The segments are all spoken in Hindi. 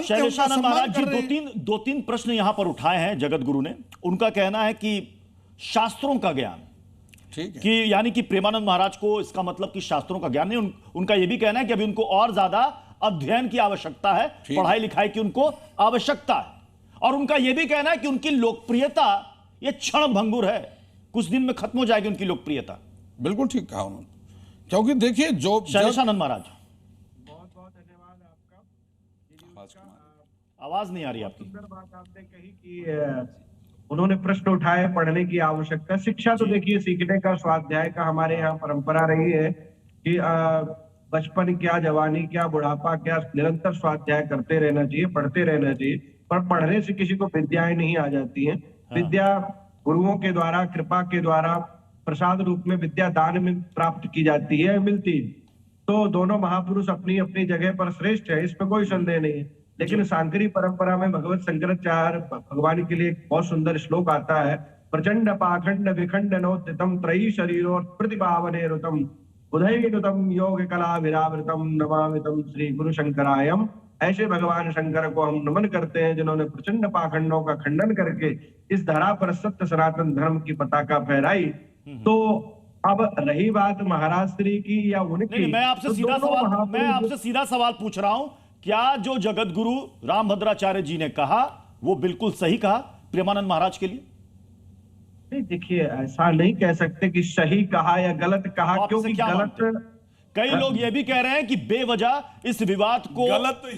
संत है, उनका शैलेशानंद सम्मान महाराज जी कर रहे हैं। दो तीन प्रश्न यहां पर उठाए हैं जगत गुरु ने। उनका कहना है कि शास्त्रों का ज्ञान, ठीक है, कि यानी कि प्रेमानंद महाराज को इसका मतलब कि शास्त्रों का ज्ञान नहीं, उनका यह भी कहना है कि अभी उनको और ज्यादा अध्ययन की आवश्यकता है, पढ़ाई लिखाई की उनको आवश्यकता है। और उनका यह भी कहना है कि उनकी लोकप्रियता यह क्षण भंगुर है, कुछ दिन में खत्म हो जाएगी उनकी लोकप्रियता। बिल्कुल ठीक कहा उन्होंने, क्योंकि देखिए जो शैलेशानंद महाराज, बहुत बहुत धन्यवाद आपका। आवाज नहीं आ रही आपकी। सुंदर बात आपने कही कि उन्होंने प्रश्न उठाए पढ़ने की आवश्यकता। शिक्षा तो देखिए सीखने का, स्वाध्याय का हमारे यहाँ परंपरा रही है कि बचपन क्या, जवानी क्या, बुढ़ापा क्या, निरंतर स्वाध्याय करते रहना चाहिए, पढ़ते रहना चाहिए। पर पढ़ने से किसी को विद्याएं नहीं आ जाती हैं। विद्या गुरुओं के द्वारा, कृपा के द्वारा, प्रसाद रूप में विद्या दान में प्राप्त की जाती है, मिलती। तो दोनों महापुरुष अपनी अपनी जगह पर श्रेष्ठ है, इसमें कोई संदेह नहीं है। लेकिन सांकरी परंपरा में भगवत शंकराचार्य भगवान के लिए एक बहुत सुंदर श्लोक आता है, प्रचंड पाखंड विखंड नोत्तम त्रयी शरीरो प्रतिभावने रुतम उदयनुतम योग कला विरावृतम नमामितम श्री गुरु शंकरायम। ऐसे भगवान शंकर को हम नमन करते हैं जिन्होंने प्रचंड पाखंडों का खंडन करके इस धरा पर सत्य सनातन धर्म की पताका फहराई। तो अब रही बात महाराज श्री की या उनकी, नहीं, मैं आपसे सीधा सवाल पूछ रहा हूं, क्या जो जगत गुरु रामभद्राचार्य जी ने कहा वो बिल्कुल सही कहा प्रेमानंद महाराज के लिए? नहीं, देखिए ऐसा नहीं कह सकते कि सही कहा या गलत कहा, क्योंकि गलत, कई लोग ये भी कह रहे हैं कि बेवजह इस विवाद को गलत खोल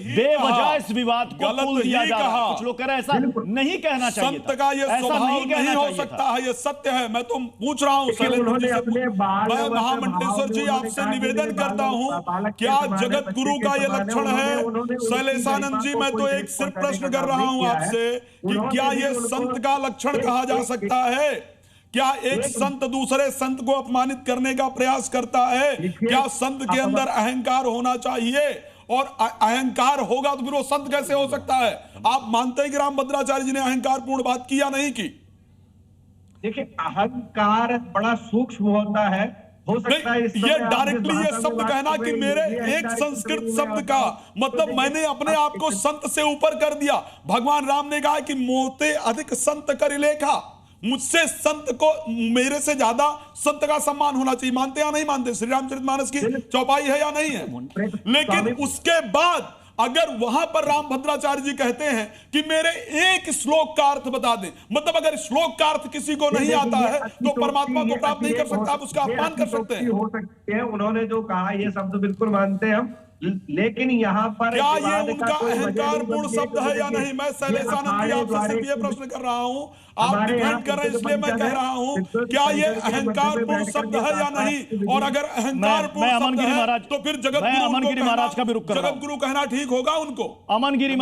दिया जा रहा है। कुछ लोग कह रहे हैं ऐसा नहीं कहना चाहिए, संत का ये स्वभाव नहीं हो सकता है, ये सत्य है। मैं तो पूछ रहा हूँ मैं महामंडलेश्वर जी आपसे निवेदन करता हूँ, क्या जगत गुरु का ये लक्षण है? शैलेशानंद जी, मैं तो एक सिर्फ प्रश्न कर रहा हूँ आपसे कि क्या ये संत का लक्षण कहा जा सकता है? क्या एक संत दूसरे संत को अपमानित करने का प्रयास करता है? क्या संत के अंदर अहंकार होना चाहिए? और अहंकार होगा तो फिर वो संत कैसे हो सकता है? आप मानते हैं कि रामभद्राचार्य जी ने अहंकार पूर्ण बात की या नहीं की? देखिए, अहंकार बड़ा सूक्ष्म होता है, हो सकता है ये डायरेक्टली ये शब्द कहना कि मेरे एक संस्कृत शब्द का मतलब मैंने अपने आप को संत से ऊपर कर दिया। भगवान राम ने कहा कि मोते अधिक संत कर लेखा, मुझसे संत को, मेरे से ज्यादा संत का सम्मान होना चाहिए। मानते या नहीं मानते? श्री रामचरितमानस की चौपाई है या नहीं है? लेकिन उसके बाद अगर वहां पर रामभद्राचार्य जी कहते हैं कि मेरे एक श्लोक का अर्थ बता दें, मतलब अगर श्लोक का अर्थ किसी को नहीं आता है तो परमात्मा को प्राप्त नहीं कर सकता, आप उसका अपमान कर सकते हैं। हो सकते हैं, उन्होंने जो कहा ये शब्द बिल्कुल मानते हैं हम, लेकिन यहाँ पर क्या ये उनका अहंकार पूर्ण शब्द है या नहीं? मैं शैलेशानंद जी आपसे सिर्फ ये प्रश्न कर रहा हूं, आप डिफेंड कर रहे हैं इसलिए मैं कह रहा हूं, क्या ये अहंकार पूर्ण शब्द है या नहीं? और अगर अहंकार पूर्ण शब्द है तो फिर अमनगिरी महाराज का भी रुख कर रहा हूं। जगत गुरु कहना ठीक होगा उनको? अमनगिरी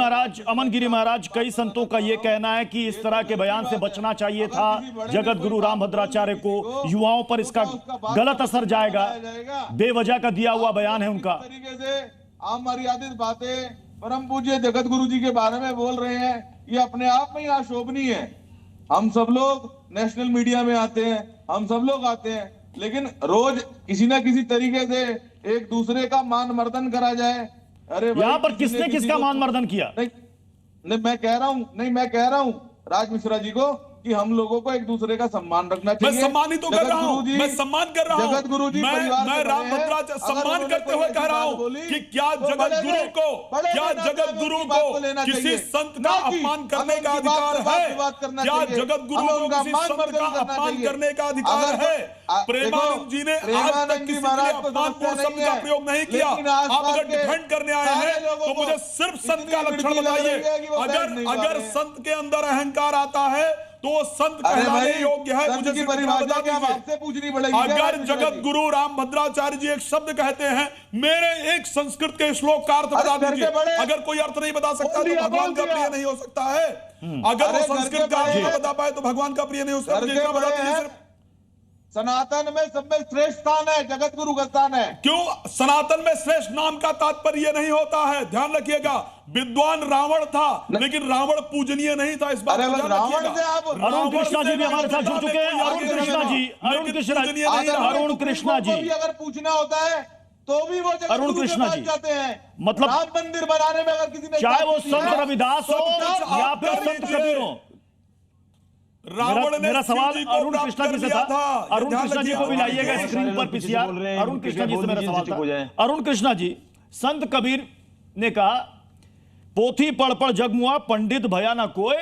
महाराज, कई संतों का यह कहना है कि इस तरह के बयान से बचना चाहिए था जगत गुरु रामभद्राचार्य को, युवाओं पर इसका गलत असर जाएगा, बेवजह का दिया हुआ बयान है उनका। अमर्यादित बातें परम पूज्य जगत गुरु जी के बारे में बोल रहे हैं, ये अपने आप में ही अशोभनीय है। हम सब लोग नेशनल मीडिया में आते हैं, हम सब लोग आते हैं, लेकिन रोज किसी ना किसी तरीके से एक दूसरे का मान मर्दन करा जाए। अरे यहाँ पर किसने किसका मान मर्दन किया? नहीं, मैं कह रहा हूँ राज मिश्रा जी को कि हम लोगों को एक दूसरे का सम्मान रखना चाहिए। मैं सम्मान ही तो कर रहा हूँ, मैं सम्मान कर रहा हूँ। जगत गुरु जी मैं रामभद्राचार्य सम्मान करते हुए कह रहा हूँ कि क्या जगत गुरु को किसी संत का अपमान करने का अधिकार है? क्या जगत गुरु को किसी संत का अपमान करने का अधिकार है? प्रेमानंद जी ने आज तक किसी के लिए अपमानपूर्ण शब्द का प्रयोग नहीं किया। आप अगर डिफेंड करने आए हैं तो मुझे सिर्फ संत का लक्षण बताइए। अगर संत के अंदर अहंकार आता है तो वो संत कहलाने योग्य है, मुझे पूछनी पड़ेगी। अगर जगत गुरु रामभद्राचार्य जी एक शब्द कहते हैं, मेरे एक संस्कृत के श्लोक का अर्थ बता दीजिए, अगर कोई अर्थ नहीं बता सकता तो भगवान का प्रिय नहीं हो सकता है। अगर वो संस्कृत का अर्थ बता पाए तो भगवान का प्रिय नहीं हो सकता। बता दीजिए। सनातन में सब में श्रेष्ठ स्थान है, जगत गुरु का स्थान है। क्यों सनातन में श्रेष्ठ नाम का तात्पर्य नहीं होता है? ध्यान रखिएगा, विद्वान रावण था लेकिन रावण पूजनीय नहीं था, इस बात को ध्यान रखिएगा। अरुण कृष्णा जी भी हमारे साथ जुड़ चुके हैं। अरुण कृष्णा जी अगर पूछना होता है तो भी वो जगत अरुण गुरु के कृष्णा पास जी, जाते हैं। मतलब राम मंदिर बनाने में अगर किसी ने चाहे वो जाति दी संत है, रविदास हो सब कुछ या आप फिर कर संत लीजिए। कबीर हो। रावण ने मेरा शिव सवाल जी को अरुण प्राप्त कृष्णा कर जी से लिया था। अरुण ध्यान कृष्णा जी को भी रखिए। लाइएगा बहुत स्क्रीन सारे पर लोग पीछे पीसीआर। बोल रहे हैं, अरुण कृष्णा जी से बोल मेरा दीजिए, सवाल चुप हो जाएं। था। अरुण कृष्णा जी, संत कबीर ने कहा पोथी पढ़ पढ़ जगमुआ पंडित भया ना कोई,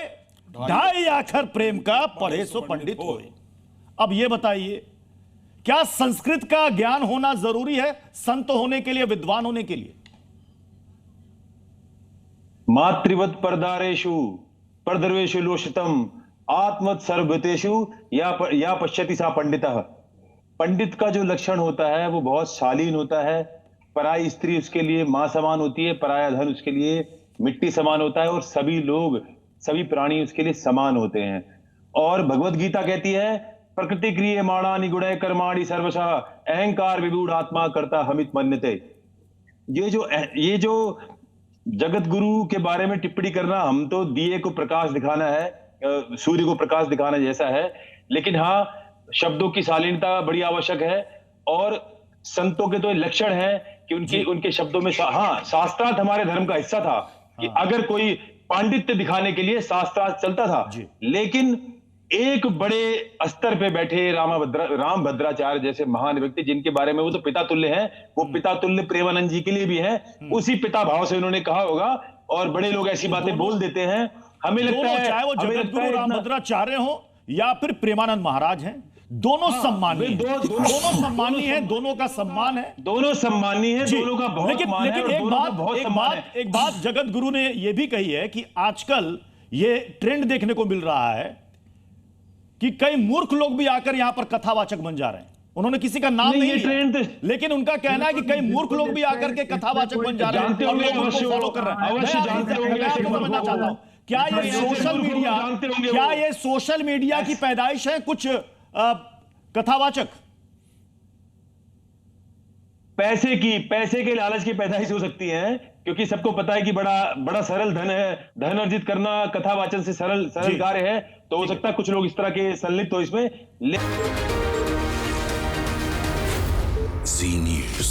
ढाई आखर प्रेम का पढ़े सो पंडित होए। अब ये बताइए, क्या संस्कृत का ज्ञान होना जरूरी है संत होने के लिए, विद्वान होने के लिए? मातृवत परदारेषु परदर्वेषु लोषितम आत्मत सर्वभूतेषु या पश्यति सा पंडितः। पंडित का जो लक्षण होता है वो बहुत शालीन होता है। पराई स्त्री उसके लिए मां समान होती है, पराया धन उसके लिए मिट्टी समान होता है, और सभी लोग, सभी प्राणी उसके लिए समान होते हैं। और भगवत गीता कहती है प्रकृति क्रिय माणा निगुणय कर्माणि सर्वशः अहंकार विगूढ़ आत्मा कर्ता हमित मन्यते। ये जो जगत गुरु के बारे में टिप्पणी करना, हम तो दिए को प्रकाश दिखाना है, सूर्य को प्रकाश दिखाना जैसा है, लेकिन हाँ, शब्दों की शालीनता बड़ी आवश्यक है। और संतों के तो लक्षण है कि उनके शब्दों में हाँ, शास्त्रार्थ हमारे धर्म का हिस्सा था कि अगर कोई पांडित्य दिखाने के लिए शास्त्रार्थ चलता था, लेकिन एक बड़े स्तर पे बैठे राम भद्राचार्य जैसे महान व्यक्ति, जिनके बारे में वो तो पिता तुल्य हैं, वो पिता तुल्य प्रेमानंद जी के लिए भी हैं, उसी पिता भाव से उन्होंने कहा होगा। और बड़े लोग ऐसी बातें बोल देते हैं, हमें लगता है, चाहे वो जगत गुरु राम भद्राचार्य हो या फिर प्रेमानंद महाराज हैं, दोनों सम्मानीय हैं, दोनों सम्मानीय हैं, दोनों का सम्मान है, दोनों सम्मानीय है, दोनों का बहुत मान है, और दोनों का बहुत सम्मान है। एक बात जगत गुरु ने यह भी कही है कि आजकल ये ट्रेंड देखने को मिल रहा है कि कई मूर्ख लोग भी आकर यहां पर कथावाचक बन जा रहे हैं। उन्होंने किसी का नाम नहीं लिया, लेकिन उनका कहना है कि कई मूर्ख लोग भी आकर के कथावाचक बन जा रहे हैं और लोग उनको फॉलो कर रहे हैं। अवश्य जानते होंगे, मैं आपको समझना चाहता हूं, क्या ये सोशल मीडिया की पैदाइश है कुछ कथावाचक? पैसे के लालच की पैदाइश हो सकती है, क्योंकि सबको पता है कि बड़ा सरल धन है, धन अर्जित करना कथावाचन से सरल कार्य है। तो हो सकता है कुछ लोग इस तरह के संलिप्त हो इसमें। Zee News.